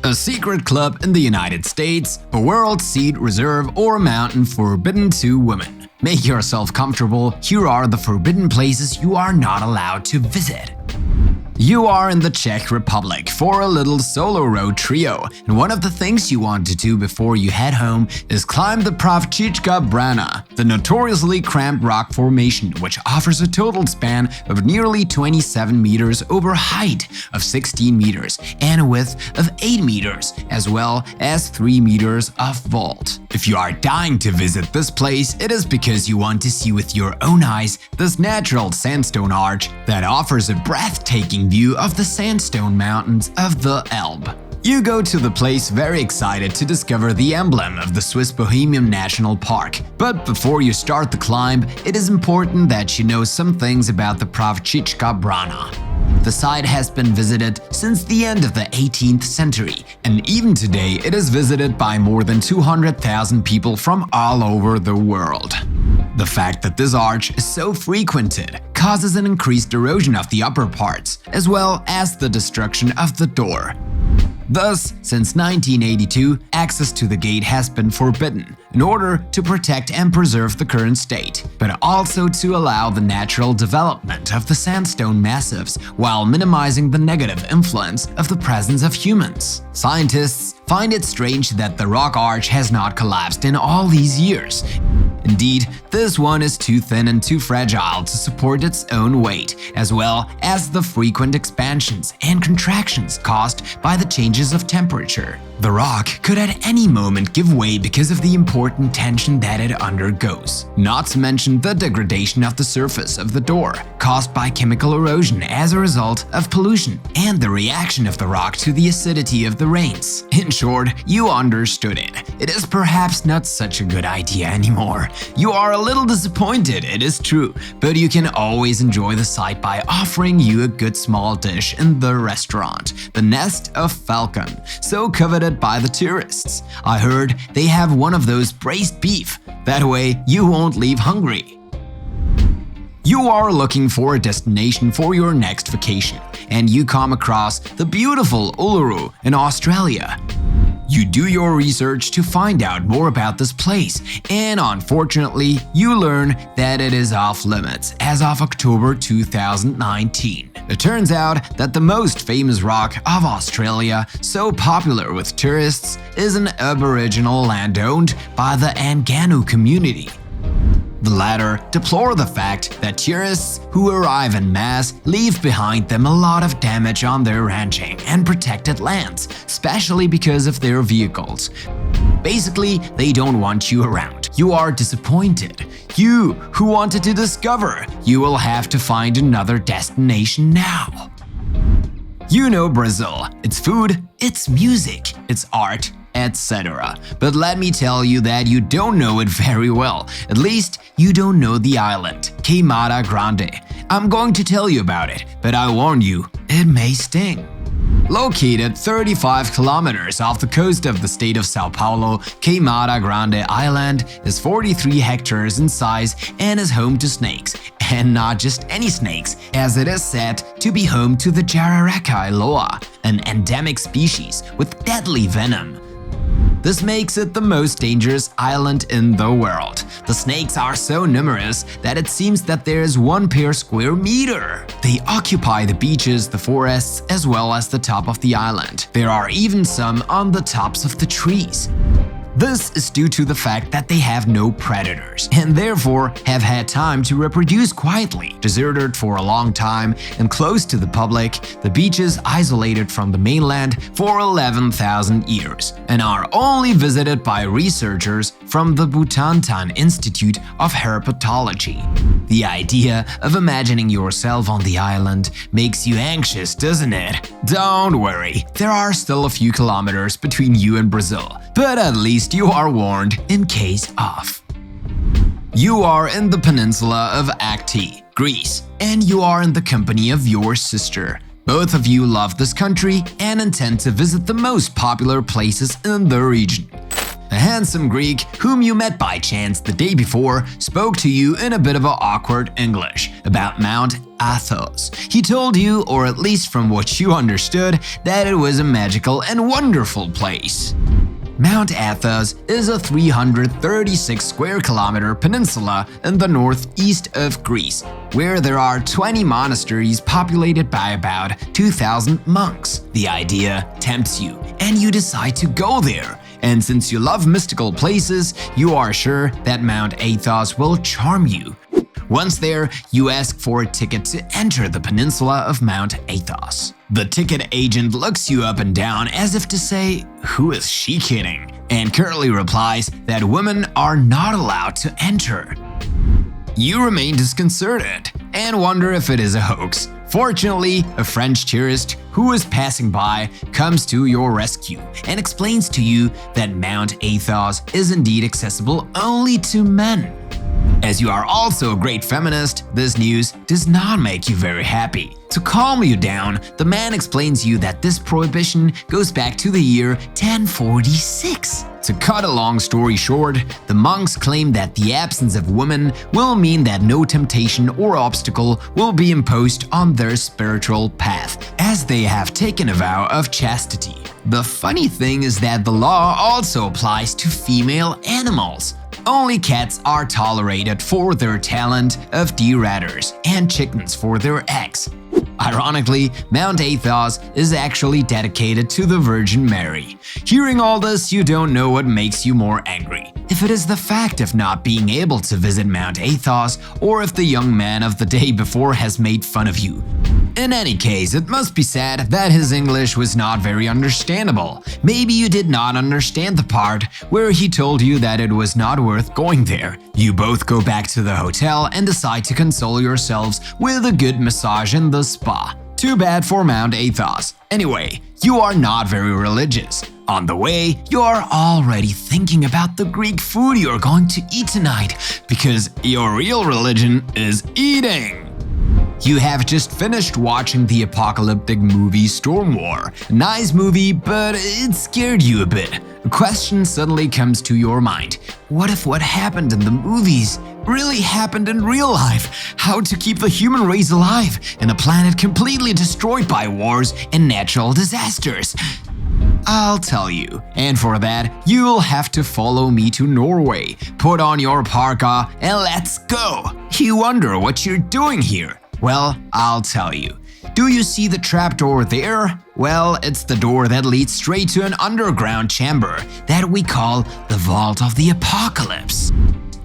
A secret club in the United States, a world seed reserve, or a mountain forbidden to women. Make yourself comfortable, here are the forbidden places you are not allowed to visit. You are in the Czech Republic for a little solo road trio, and one of the things you want to do before you head home is climb the Pravčička Brana, the notoriously cramped rock formation which offers a total span of nearly 27 meters over a height of 16 meters and a width of 8 meters, as well as 3 meters of vault. If you are dying to visit this place, it is because you want to see with your own eyes this natural sandstone arch that offers a breathtaking view of the sandstone mountains of the Elbe. You go to the place very excited to discover the emblem of the Swiss Bohemian National Park. But before you start the climb, it is important that you know some things about the Pravčička Brana. The site has been visited since the end of the 18th century, and even today it is visited by more than 200,000 people from all over the world. The fact that this arch is so frequented causes an increased erosion of the upper parts, as well as the destruction of the door. Thus, since 1982, access to the gate has been forbidden in order to protect and preserve the current state, but also to allow the natural development of the sandstone massives while minimizing the negative influence of the presence of humans. Scientists find it strange that the rock arch has not collapsed in all these years. Indeed, this one is too thin and too fragile to support its own weight, as well as the frequent expansions and contractions caused by the changes of temperature. The rock could at any moment give way because of the important tension that it undergoes. Not to mention the degradation of the surface of the door, caused by chemical erosion as a result of pollution, and the reaction of the rock to the acidity of the rains. In short, you understood it. It is perhaps not such a good idea anymore. You are a little disappointed, it is true, but you can always enjoy the sight by offering you a good small dish in the restaurant, the Nest of Falcon, so coveted by the tourists. I heard they have one of those braised beef. That way you won't leave hungry. You are looking for a destination for your next vacation, and you come across the beautiful Uluru in Australia. You do your research to find out more about this place, and unfortunately, you learn that it is off limits as of October 2019. It turns out that the most famous rock of Australia, so popular with tourists, is an Aboriginal land owned by the Anganu community. The latter deplore the fact that tourists who arrive en masse leave behind them a lot of damage on their ranching and protected lands, especially because of their vehicles. Basically, they don't want you around. You are disappointed. You, who wanted to discover, you will have to find another destination now. You know Brazil, its food, its music, its art, etc. But let me tell you that you don't know it very well. At least, you don't know the island, Queimada Grande. I'm going to tell you about it, but I warn you, it may sting. Located 35 kilometers off the coast of the state of São Paulo, Queimada Grande Island is 43 hectares in size and is home to snakes. And not just any snakes, as it is said to be home to the Jararaca loa, an endemic species with deadly venom. This makes it the most dangerous island in the world. The snakes are so numerous that it seems that there is one per square meter. They occupy the beaches, the forests, as well as the top of the island. There are even some on the tops of the trees. This is due to the fact that they have no predators and therefore have had time to reproduce quietly. Deserted for a long time and close to the public, the beaches isolated from the mainland for 11,000 years and are only visited by researchers from the Butantan Institute of Herpetology. The idea of imagining yourself on the island makes you anxious, doesn't it? Don't worry, there are still a few kilometers between you and Brazil, but at least you are warned in case of. You are in the peninsula of Acti, Greece, and you are in the company of your sister. Both of you love this country and intend to visit the most popular places in the region. A handsome Greek whom you met by chance the day before spoke to you in a bit of awkward English about Mount Athos. He told you, or at least from what you understood, that it was a magical and wonderful place. Mount Athos is a 336 square kilometer peninsula in the northeast of Greece, where there are 20 monasteries populated by about 2,000 monks. The idea tempts you, and you decide to go there. And since you love mystical places, you are sure that Mount Athos will charm you. Once there, you ask for a ticket to enter the peninsula of Mount Athos. The ticket agent looks you up and down as if to say, "Who is she kidding?" and curtly replies that women are not allowed to enter. You remain disconcerted and wonder if it is a hoax. Fortunately, a French tourist who is passing by comes to your rescue and explains to you that Mount Athos is indeed accessible only to men. As you are also a great feminist, this news does not make you very happy. To calm you down, the man explains you that this prohibition goes back to the year 1046. To cut a long story short, the monks claim that the absence of women will mean that no temptation or obstacle will be imposed on their spiritual path, as they have taken a vow of chastity. The funny thing is that the law also applies to female animals. Only cats are tolerated for their talent of de-ratters and chickens for their eggs. Ironically, Mount Athos is actually dedicated to the Virgin Mary. Hearing all this, you don't know what makes you more angry. If it is the fact of not being able to visit Mount Athos, or if the young man of the day before has made fun of you. In any case, it must be said that his English was not very understandable. Maybe you did not understand the part where he told you that it was not worth going there. You both go back to the hotel and decide to console yourselves with a good massage in the spa. Too bad for Mount Athos. Anyway, you are not very religious. On the way, you are already thinking about the Greek food you are going to eat tonight, because your real religion is eating. You have just finished watching the apocalyptic movie Storm War. A nice movie, but it scared you a bit. A question suddenly comes to your mind. What if what happened in the movies really happened in real life? How to keep the human race alive in a planet completely destroyed by wars and natural disasters? I'll tell you, and for that, you'll have to follow me to Norway. Put on your parka and let's go! You wonder what you're doing here? Well, I'll tell you. Do you see the trapdoor there? Well, it's the door that leads straight to an underground chamber that we call the Vault of the Apocalypse.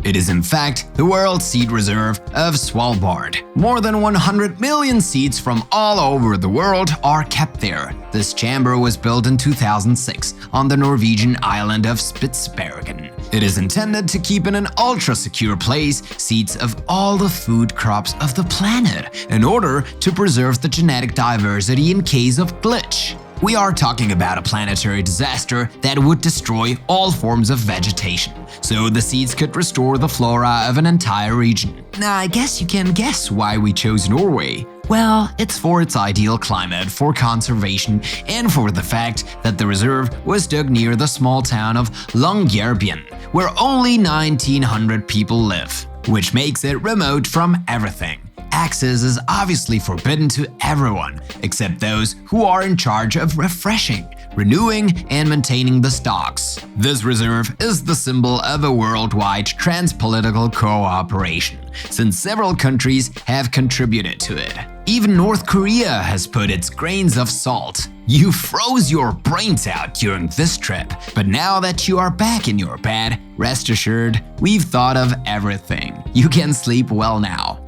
It is in fact the World Seed Reserve of Svalbard. More than 100 million seeds from all over the world are kept there. This chamber was built in 2006 on the Norwegian island of Spitsbergen. It is intended to keep in an ultra-secure place seeds of all the food crops of the planet in order to preserve the genetic diversity in case of glitch. We are talking about a planetary disaster that would destroy all forms of vegetation, so the seeds could restore the flora of an entire region. Now, I guess you can guess why we chose Norway. Well, it's for its ideal climate for conservation and for the fact that the reserve was dug near the small town of Longyearbyen, where only 1,900 people live, which makes it remote from everything. Access is obviously forbidden to everyone, except those who are in charge of refreshing, renewing, and maintaining the stocks. This reserve is the symbol of a worldwide trans-political cooperation, since several countries have contributed to it. Even North Korea has put its grains of salt. You froze your brains out during this trip, but now that you are back in your bed, rest assured, we've thought of everything. You can sleep well now.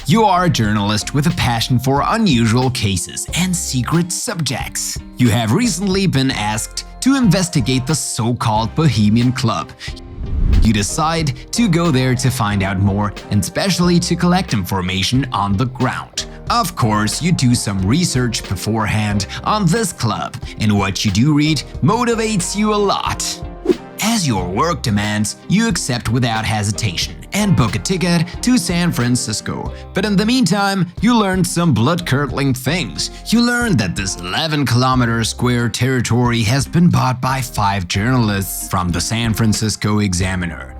You are a journalist with a passion for unusual cases and secret subjects. You have recently been asked to investigate the so-called Bohemian Club. You decide to go there to find out more and especially to collect information on the ground. Of course, you do some research beforehand on this club, and what you do read motivates you a lot. As your work demands, you accept without hesitation and book a ticket to San Francisco. But in the meantime, you learned some blood-curdling things. You learned that this 11-kilometer square territory has been bought by 5 journalists from the San Francisco Examiner.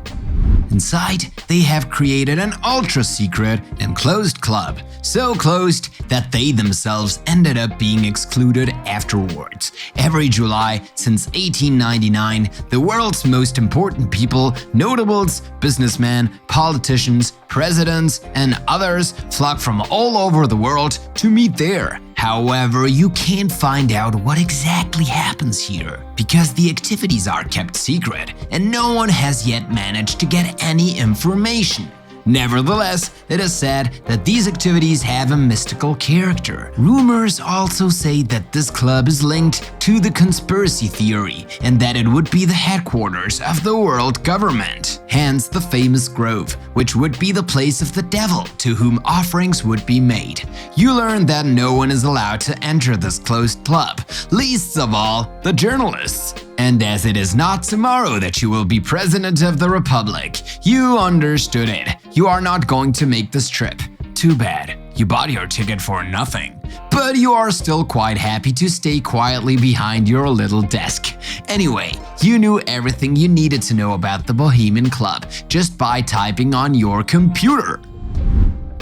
Inside, they have created an ultra-secret and closed club, so closed that they themselves ended up being excluded afterwards. Every July since 1899, the world's most important people, notables, businessmen, politicians, presidents, and others flock from all over the world to meet there. However, you can't find out what exactly happens here, because the activities are kept secret and no one has yet managed to get any information. Nevertheless, it is said that these activities have a mystical character. Rumors also say that this club is linked to the conspiracy theory and that it would be the headquarters of the world government. Hence the famous grove, which would be the place of the devil to whom offerings would be made. You learn that no one is allowed to enter this closed club, least of all the journalists. And as it is not tomorrow that you will be president of the republic, you understood it. You are not going to make this trip. Too bad. You bought your ticket for nothing. But you are still quite happy to stay quietly behind your little desk. Anyway, you knew everything you needed to know about the Bohemian Club just by typing on your computer.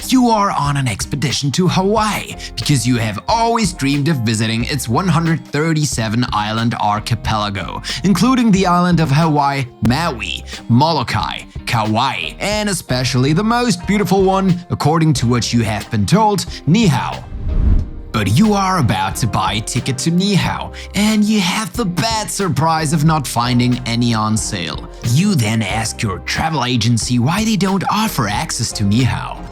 You are on an expedition to Hawaii because you have always dreamed of visiting its 137-island archipelago, including the island of Hawaii, Maui, Molokai, Kauai, and especially the most beautiful one, according to what you have been told, Niihau. But you are about to buy a ticket to Niihau, and you have the bad surprise of not finding any on sale. You then ask your travel agency why they don't offer access to Niihau.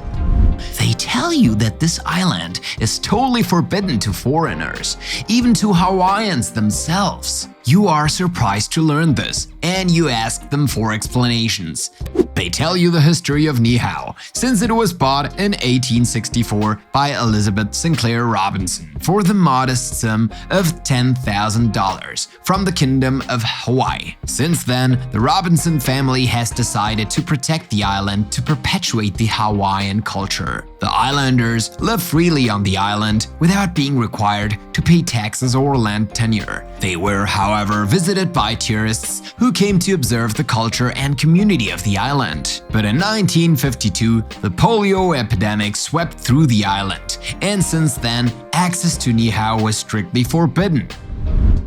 They tell you that this island is totally forbidden to foreigners, even to Hawaiians themselves. You are surprised to learn this, and you ask them for explanations. They tell you the history of Niihau, since it was bought in 1864 by Elizabeth Sinclair Robinson for the modest sum of $10,000 from the Kingdom of Hawaii. Since then, the Robinson family has decided to protect the island to perpetuate the Hawaiian culture. The islanders live freely on the island without being required to pay taxes or land tenure. They were, however, visited by tourists who came to observe the culture and community of the island. But in 1952, the polio epidemic swept through the island, and since then, access to Niihau was strictly forbidden.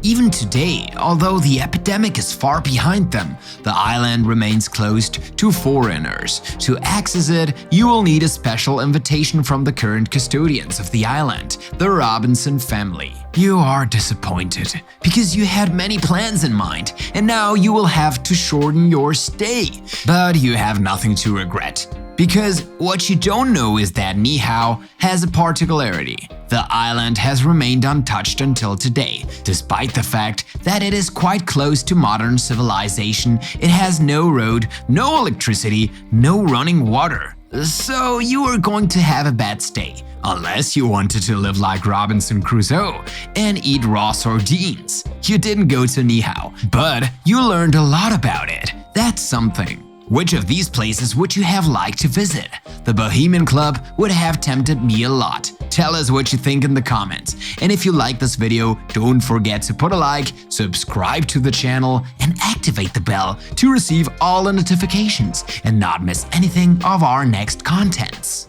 Even today, although the epidemic is far behind them, the island remains closed to foreigners. To access it, you will need a special invitation from the current custodians of the island, the Robinson family. You are disappointed because you had many plans in mind, and now you will have to shorten your stay. But you have nothing to regret. Because what you don't know is that Niihau has a particularity. The island has remained untouched until today. Despite the fact that it is quite close to modern civilization, it has no road, no electricity, no running water. So you are going to have a bad stay. Unless you wanted to live like Robinson Crusoe and eat raw sardines. You didn't go to Niihau, but you learned a lot about it. That's something. Which of these places would you have liked to visit? The Bohemian Club would have tempted me a lot. Tell us what you think in the comments. And if you like this video, don't forget to put a like, subscribe to the channel, and activate the bell to receive all the notifications and not miss anything of our next contents.